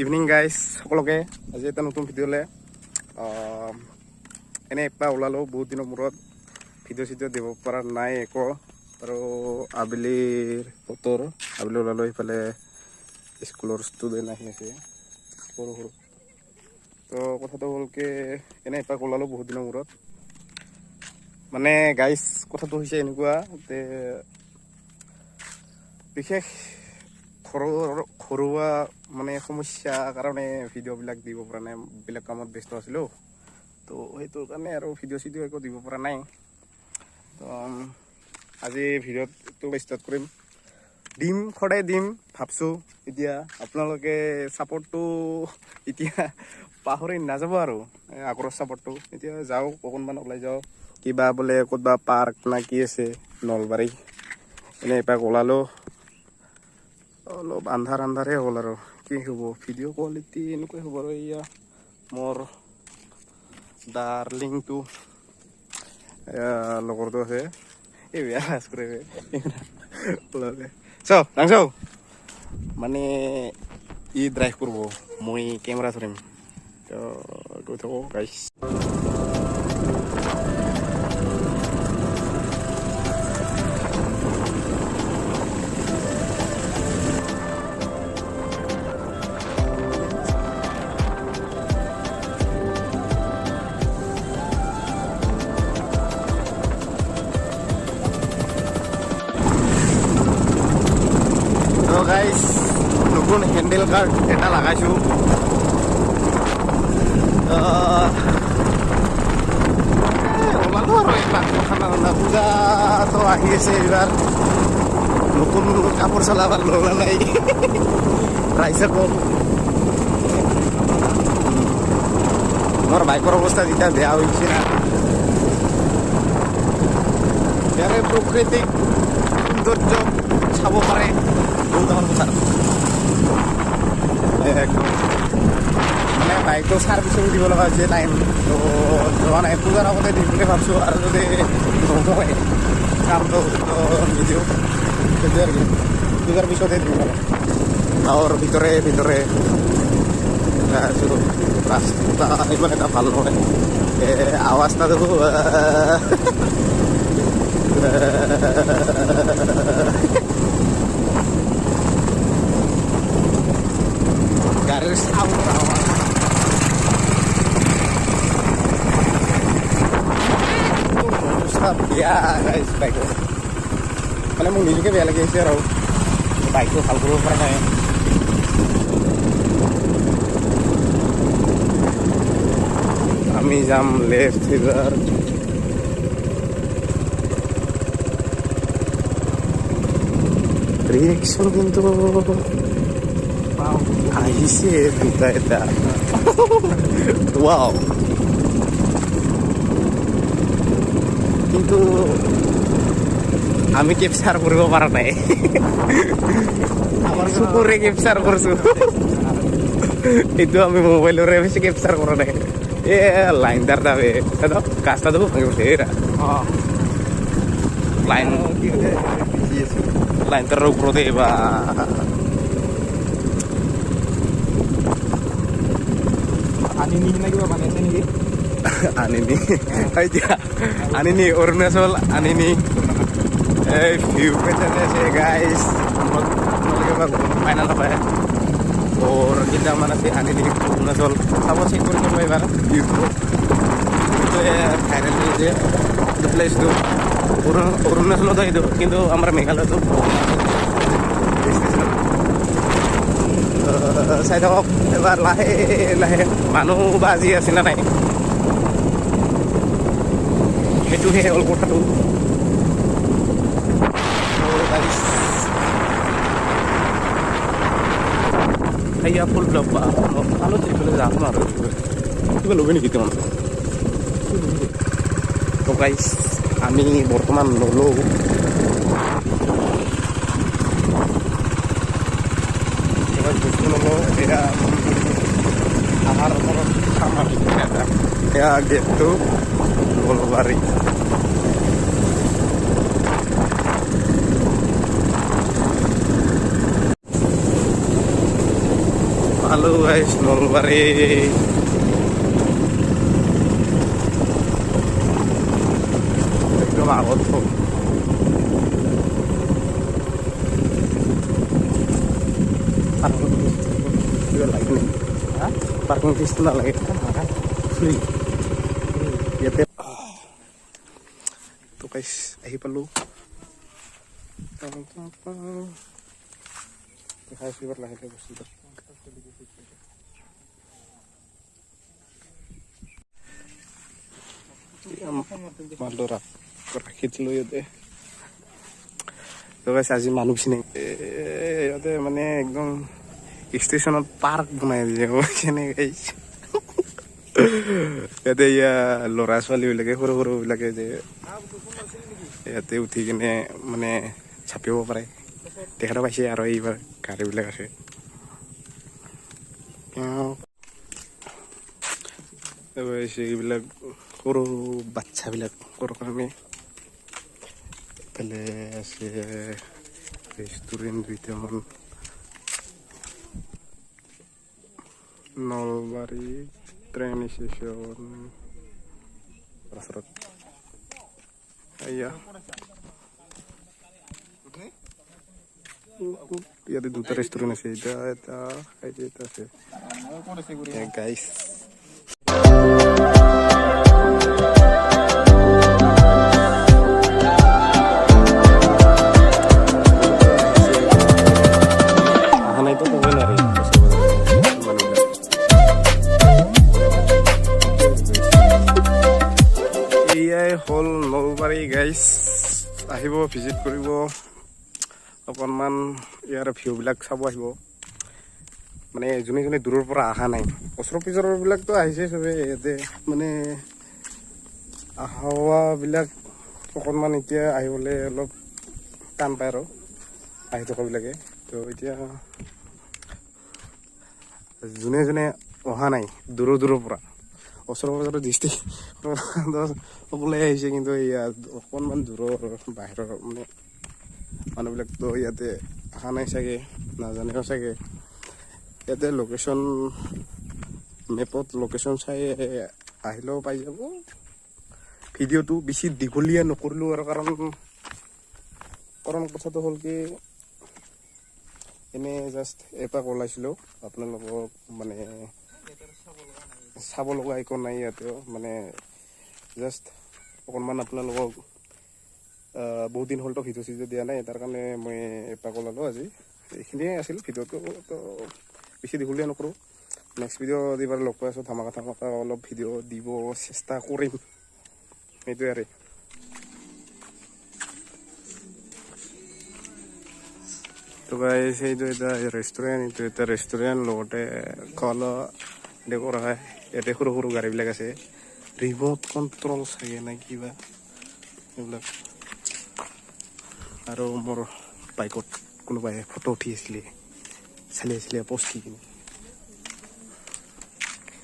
Evening guys সকলোকে আজি এটা নতুন ভিডিঅ'লে এনে এপাক ওলালোঁ বহুত দিনৰ মূৰত ভিডিঅ' চিডিঅ' দিব পৰা নাই একো আৰু আবেলিৰ বতৰ আবেলি ওলালোঁ সেইফালে স্কুলৰ ষ্টুডেণ্ট আহি আছে সৰু সৰু তো কথাটো হ'ল কি এনে এপাক ওলালোঁ বহুত দিনৰ মূৰত মানে গাইজ কথাটো হৈছে এনেকুৱা যে বিশেষ ঘৰুৱা মানে সমস্যা কাৰণে ভিডিঅ'বিলাক দিব পৰা নাই বেলেগ কামত ব্যস্ত আছিলোঁ তো সেইটোৰ কাৰণে আৰু ভিডিঅ' চিডিঅ' একো দিব পৰা নাই তো আজি ভিডিঅ'টো ষ্টাৰ্ট কৰিম সদায় দিম ভাবছোঁ এতিয়া আপোনালোকে ছাপোৰ্টটো এতিয়া পাহৰি নাযাব আৰু আগৰ ছাপোৰ্টটো এতিয়া যাওক অকণমান ওলাই যাওক কিবা বোলে ক'ৰবাত পাৰ্ক না কি আছে নলবাৰী এনে এপাক ওলালোঁ অলপ আন্ধাৰে হ'ল আৰু কি হ'ব ভিডিঅ' কোৱালিটি এনেকুৱাই হ'ব আৰু এয়া মোৰ ডাৰ্লিংটো লগৰটো আছে এই বেয়া লাজ কৰে ওলালে ডাংচৌ মানে ই ড্ৰাইভ কৰিব মই কেমেৰা ধৰিম তো গৈ থাকোঁ গাইছ গাইজ নতুন হেণ্ডেল কাৰ্ড এটা লগাইছোঁ ওলালোঁ আৰু এইবিলাক ঠাণ্ডা ঠাণ্ডা পূজাটো আহি আছে এইবাৰ নতুন কাপোৰ চলাব লগা নাই ৰাইজে কম মোৰ বাইকৰ অৱস্থা যেতিয়া বেয়া হৈছে না ইয়াৰে প্ৰাকৃতিক সৌন্দৰ্য চাব পাৰে বহুত ডাঙৰ কথা একদম মানে বাইকটো ছাৰ্ভিচিং দিব লগা হৈছে টাইম তো যোৱা নাই পূজাৰ আগতে দিম বুলি ভাবছোঁ আৰু যদি নহয় কামটো নিদিওঁ সেইটো আৰু কি পূজাৰ পিছতে দিম আৰু গাঁৱৰ ভিতৰে ৰাস্তা ইমান এটা ভাল নহয় আৱাজটাতো গাড়ীৰ চাউণ্ড বেয়া বাইকৰ মানে মোক নিজকে বেয়া লাগি আহিছে আৰু বাইকটো ভাল কৰিব পৰা নাই আমি যাম লেফ্ট এইবাৰ ৰিয়েকশ্যন কিন্তু আহিছে দুটা এটা ৱাও কিন্তু আমি কেপচাৰ কৰিব পৰা নাই আমাৰ চকুৰে কেপচাৰ কৰিছোঁ এইটো আমি মোবাইলৰে বেছি কেপচাৰ কৰা নাই এ লাইনদাৰ দাবে গাছটা দেবো ভাঙি উঠে এৰা লাইনটাৰ ওপৰতে বা আনিনি না কিবা বনাইছে নেকি আনিনি অৰুণাচল আনিনি এই ভিউ পেতে আছে গাইস ফাইনাল পায় ওৰ কেইটামান আছে আনিনি অৰুণাচল চাব চেক কৰি কৰিব এবাৰ ইউটিউবত ভাইৰেল হৈছে প্লেচটো অৰুণাচলত এইটো কিন্তু আমাৰ মেঘালয়তো চাই থাকক এবাৰ লাহে লাহে মানুহ বাজি আছে না নাই সেইটোহে হ'ল কথাটো এয়া ফুল ব্লক বা ভালো সেইফালে যাম আৰু কিবা ল'বি নেকি তোমাৰ তো গাইছ আমি বৰ্তমান নলওঁ এবাৰ বস্তু নলওঁ এয়া আমাৰ ঘৰত খাম আমি এয়া গেটটো নলবাৰী পালো গাইছ নলবাৰী। একদম আগত পাৰ্কিং ফিজটো নালাগে, ফ্ৰী ইয়াতে। তো গাইছ আহি পালোঁ। দেখাইছোঁ এবাৰ লাহেকৈ বস্তুটো। মালটো ৰাখি দিলোঁ ইয়াতে। তো গাইছ আজি মানুহ চিনাকি ইয়াতে মানে একদম ষ্টেচনত পাৰ্ক বনাই দিছে কেনেকৈ। ইয়াতে ল'ৰা ছোৱালীবিলাকে সৰু সৰুবিলাকে যে ইয়াতে উঠি কিনে মানে চাপিব পাৰে, দেখা পাইছে আৰু এইবাৰ গাড়ীবিলাক আছে। এইবিলাক সৰু বাচ্চাবিলাক কাৰণে এইফালে আছে ৰেষ্টুৰেণ্ট দুইটামান। নলবাৰী ট্ৰেইন ষ্টেচন ওচৰত এয়া ইয়াতে দুটা ৰেষ্টুৰেণ্ট আছে, এটা আছে গাইছ। হ'ল নলবাৰী গাইছ, আহিব ভিজিট কৰিব, অকণমান ইয়াৰ ভিউবিলাক চাব আহিব। মানে যোনে যোনে দূৰৰ পৰা অহা নাই, ওচৰ পিছৰবিলাকতো আহিছে চবে, ইয়াতে মানে অহাবিলাক অকণমান এতিয়া আহিবলৈ অলপ টান পায় আৰু আহি থকাবিলাকে। তো এতিয়া যোনে যোনে অহা নাই দূৰৰ পৰা, ওচৰৰ পাজৰৰ ডিষ্ট্ৰিক্ট সকলোৱে আহিছে, কিন্তু ইয়াত অকণমান দূৰৰ বাহিৰৰ মানে মানুহবিলাকতো ইয়াতে অহা নাই চাগে, নাজানেও চাগে। ইয়াতে লোকেশ্যন মেপত লোকেশ্যন চাই আহিলেও পাই যাব। ভিডিঅ'টো বেছি দীঘলীয়া নকৰিলোঁ আৰু কাৰণ কথাটো হ'ল কি, এনেই জাষ্ট এপাক ওলাইছিলোঁ আপোনালোকক, মানে চাব লগা একো নাই ইয়াতেও, মানে জাষ্ট অকণমান আপোনালোকক বহুত দিন হ'লতো ভিডিঅ' চিডিঅ' দিয়া নাই, তাৰ কাৰণে মই এপাক ওলালোঁ আজি। এইখিনিয়ে আছিল ভিডিঅ'টো, তো বেছি দীঘলীয়া নকৰোঁ। নেক্সট ভিডিঅ' দিবাৰ লগ পাই আছোঁ, ধামাকা অলপ ভিডিঅ' দিব চেষ্টা কৰিম, সেইটোৱে আৰু। তো গাইছ এইটো এটা ৰেষ্টুৰেণ্ট, এইটো এটা ৰেষ্টুৰেণ্ট, লগতে খোৱা লোৱা কৰা হয়। ইয়াতে সৰু সৰু গাড়ীবিলাক আছে, ৰিম'ট কণ্ট্ৰল চাগে নে কিবা এইবিলাক। আৰু মোৰ বাইকত কোনোবাই ফটো উঠি আছিলে, চালি আছিলে পষ্ট কিনে।